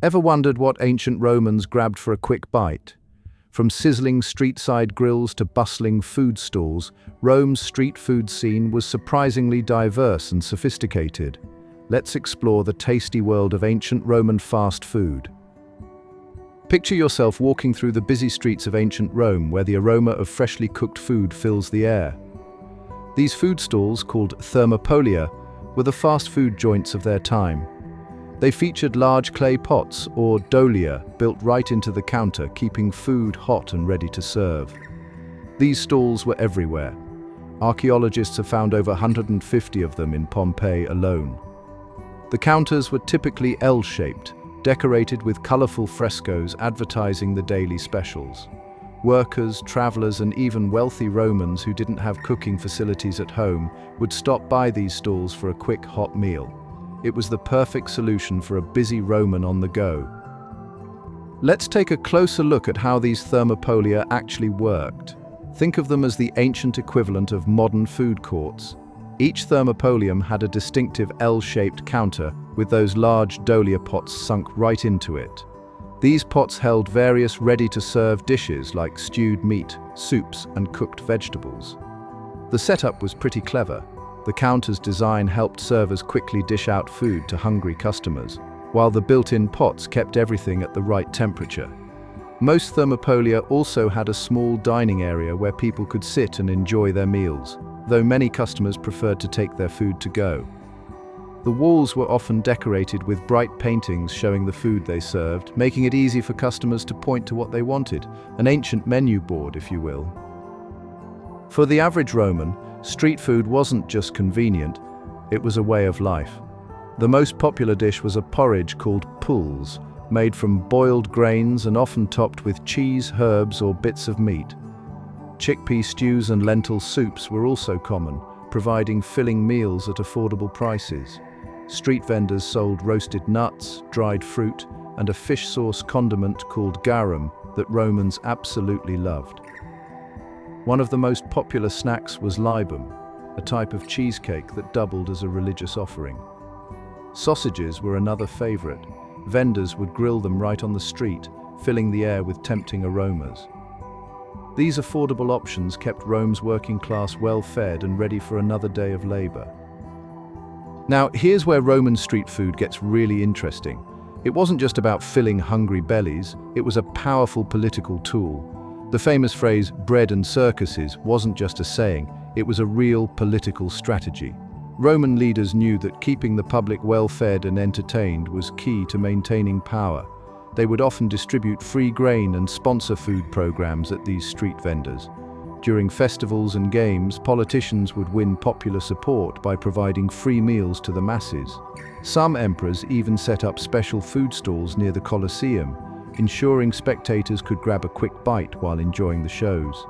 Ever wondered what ancient Romans grabbed for a quick bite? From sizzling street-side grills to bustling food stalls, Rome's street food scene was surprisingly diverse and sophisticated. Let's explore the tasty world of ancient Roman fast food. Picture yourself walking through the busy streets of ancient Rome, where the aroma of freshly cooked food fills the air. These food stalls, called thermopolia, were the fast food joints of their time. They featured large clay pots, or dolia, built right into the counter, keeping food hot and ready to serve. These stalls were everywhere. Archaeologists have found over 150 of them in Pompeii alone. The counters were typically L-shaped, decorated with colorful frescoes advertising the daily specials. Workers, travelers, and even wealthy Romans who didn't have cooking facilities at home would stop by these stalls for a quick hot meal. It was the perfect solution for a busy Roman on the go. Let's take a closer look at how these thermopolia actually worked. Think of them as the ancient equivalent of modern food courts. Each thermopolium had a distinctive L-shaped counter with those large dolia pots sunk right into it. These pots held various ready-to-serve dishes like stewed meat, soups, and cooked vegetables. The setup was pretty clever. The counter's design helped servers quickly dish out food to hungry customers, while the built-in pots kept everything at the right temperature. Most thermopolia also had a small dining area where people could sit and enjoy their meals, though many customers preferred to take their food to go. The walls were often decorated with bright paintings showing the food they served, making it easy for customers to point to what they wanted, an ancient menu board, if you will. For the average Roman, street food wasn't just convenient, it was a way of life. The most popular dish was a porridge called pulse, made from boiled grains and often topped with cheese, herbs, or bits of meat. Chickpea stews and lentil soups were also common, providing filling meals at affordable prices. Street vendors sold roasted nuts, dried fruit, and a fish sauce condiment called garum that Romans absolutely loved. One of the most popular snacks was libum, a type of cheesecake that doubled as a religious offering. Sausages were another favorite. Vendors would grill them right on the street, filling the air with tempting aromas. These affordable options kept Rome's working class well-fed and ready for another day of labor. Now, here's where Roman street food gets really interesting. It wasn't just about filling hungry bellies, it was a powerful political tool. The famous phrase, bread and circuses, wasn't just a saying, it was a real political strategy. Roman leaders knew that keeping the public well-fed and entertained was key to maintaining power. They would often distribute free grain and sponsor food programs at these street vendors. During festivals and games, politicians would win popular support by providing free meals to the masses. Some emperors even set up special food stalls near the Colosseum, ensuring spectators could grab a quick bite while enjoying the shows.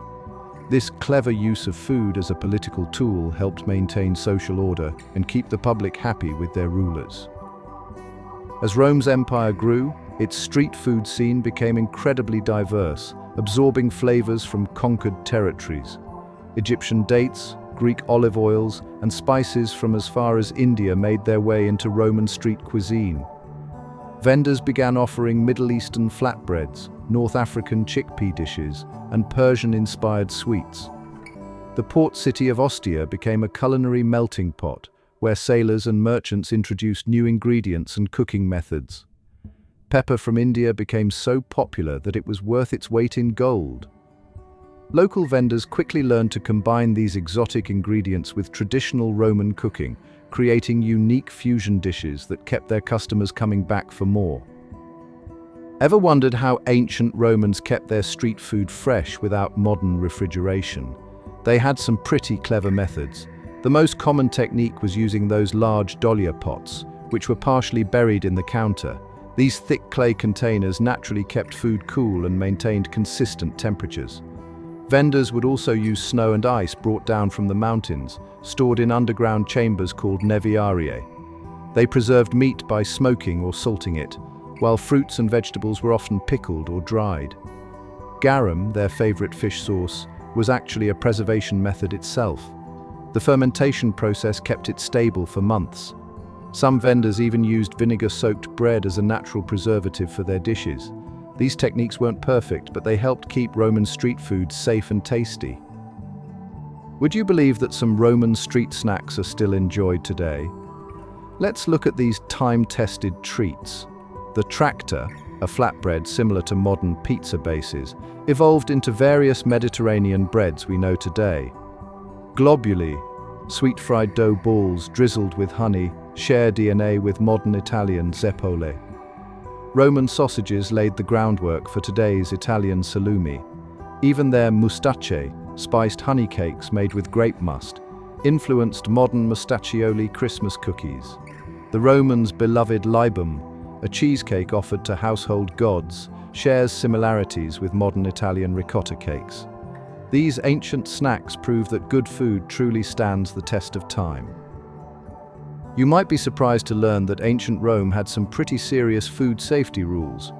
This clever use of food as a political tool helped maintain social order and keep the public happy with their rulers. As Rome's empire grew, its street food scene became incredibly diverse, absorbing flavors from conquered territories. Egyptian dates, Greek olive oils, and spices from as far as India made their way into Roman street cuisine. Vendors began offering Middle Eastern flatbreads, North African chickpea dishes, and Persian-inspired sweets. The port city of Ostia became a culinary melting pot, where sailors and merchants introduced new ingredients and cooking methods. Pepper from India became so popular that it was worth its weight in gold. Local vendors quickly learned to combine these exotic ingredients with traditional Roman cooking, creating unique fusion dishes that kept their customers coming back for more. Ever wondered how ancient Romans kept their street food fresh without modern refrigeration? They had some pretty clever methods. The most common technique was using those large dolia pots, which were partially buried in the counter. These thick clay containers naturally kept food cool and maintained consistent temperatures. Vendors would also use snow and ice brought down from the mountains, stored in underground chambers called neviariae. They preserved meat by smoking or salting it, while fruits and vegetables were often pickled or dried. Garum, their favorite fish sauce, was actually a preservation method itself. The fermentation process kept it stable for months. Some vendors even used vinegar-soaked bread as a natural preservative for their dishes. These techniques weren't perfect, but they helped keep Roman street food safe and tasty. Would you believe that some Roman street snacks are still enjoyed today? Let's look at these time-tested treats. The tractor, a flatbread similar to modern pizza bases, evolved into various Mediterranean breads we know today. Globuli, sweet fried dough balls drizzled with honey, share DNA with modern Italian zeppole. Roman sausages laid the groundwork for today's Italian salumi. Even their mustacce, spiced honey cakes made with grape must, influenced modern mustaccioli Christmas cookies. The Romans' beloved libum, a cheesecake offered to household gods, shares similarities with modern Italian ricotta cakes. These ancient snacks prove that good food truly stands the test of time. You might be surprised to learn that ancient Rome had some pretty serious food safety rules.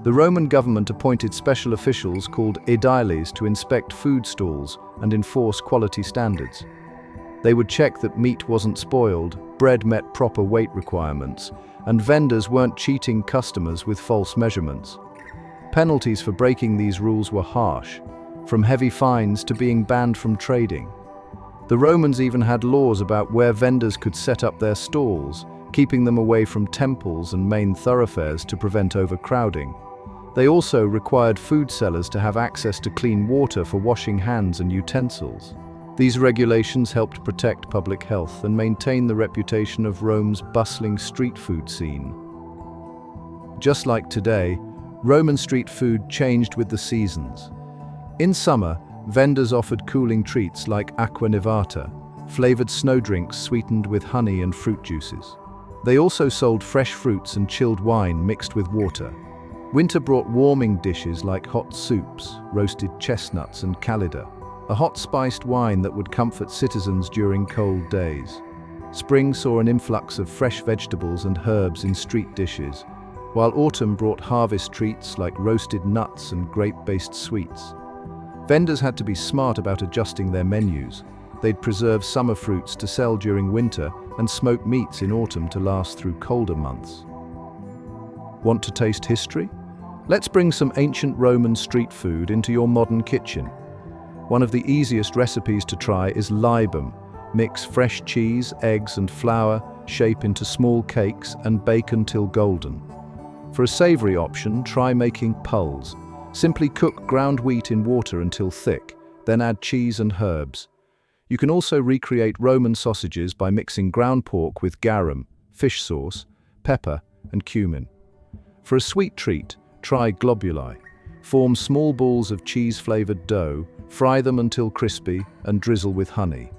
The Roman government appointed special officials called aediles to inspect food stalls and enforce quality standards. They would check that meat wasn't spoiled, bread met proper weight requirements, and vendors weren't cheating customers with false measurements. Penalties for breaking these rules were harsh, from heavy fines to being banned from trading. The Romans even had laws about where vendors could set up their stalls, keeping them away from temples and main thoroughfares to prevent overcrowding. They also required food sellers to have access to clean water for washing hands and utensils. These regulations helped protect public health and maintain the reputation of Rome's bustling street food scene. Just like today, Roman street food changed with the seasons. In summer, vendors offered cooling treats like acqua nevata, flavored snow drinks sweetened with honey and fruit juices. They also sold fresh fruits and chilled wine mixed with water. Winter brought warming dishes like hot soups, roasted chestnuts and calida, a hot spiced wine that would comfort citizens during cold days. Spring saw an influx of fresh vegetables and herbs in street dishes, while autumn brought harvest treats like roasted nuts and grape-based sweets. Vendors had to be smart about adjusting their menus. They'd preserve summer fruits to sell during winter and smoke meats in autumn to last through colder months. Want to taste history? Let's bring some ancient Roman street food into your modern kitchen. One of the easiest recipes to try is libum. Mix fresh cheese, eggs and flour, shape into small cakes and bake until golden. For a savory option, try making pulls. Simply cook ground wheat in water until thick, then add cheese and herbs. You can also recreate Roman sausages by mixing ground pork with garum, fish sauce, pepper, and cumin. For a sweet treat, try globuli. Form small balls of cheese-flavored dough, fry them until crispy, and drizzle with honey.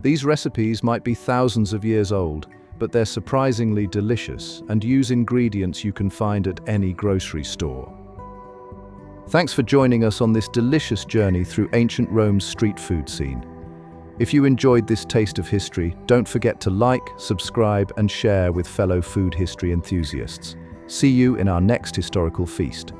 These recipes might be thousands of years old, but they're surprisingly delicious and use ingredients you can find at any grocery store. Thanks for joining us on this delicious journey through ancient Rome's street food scene. If you enjoyed this taste of history, don't forget to like, subscribe, and share with fellow food history enthusiasts. See you in our next historical feast.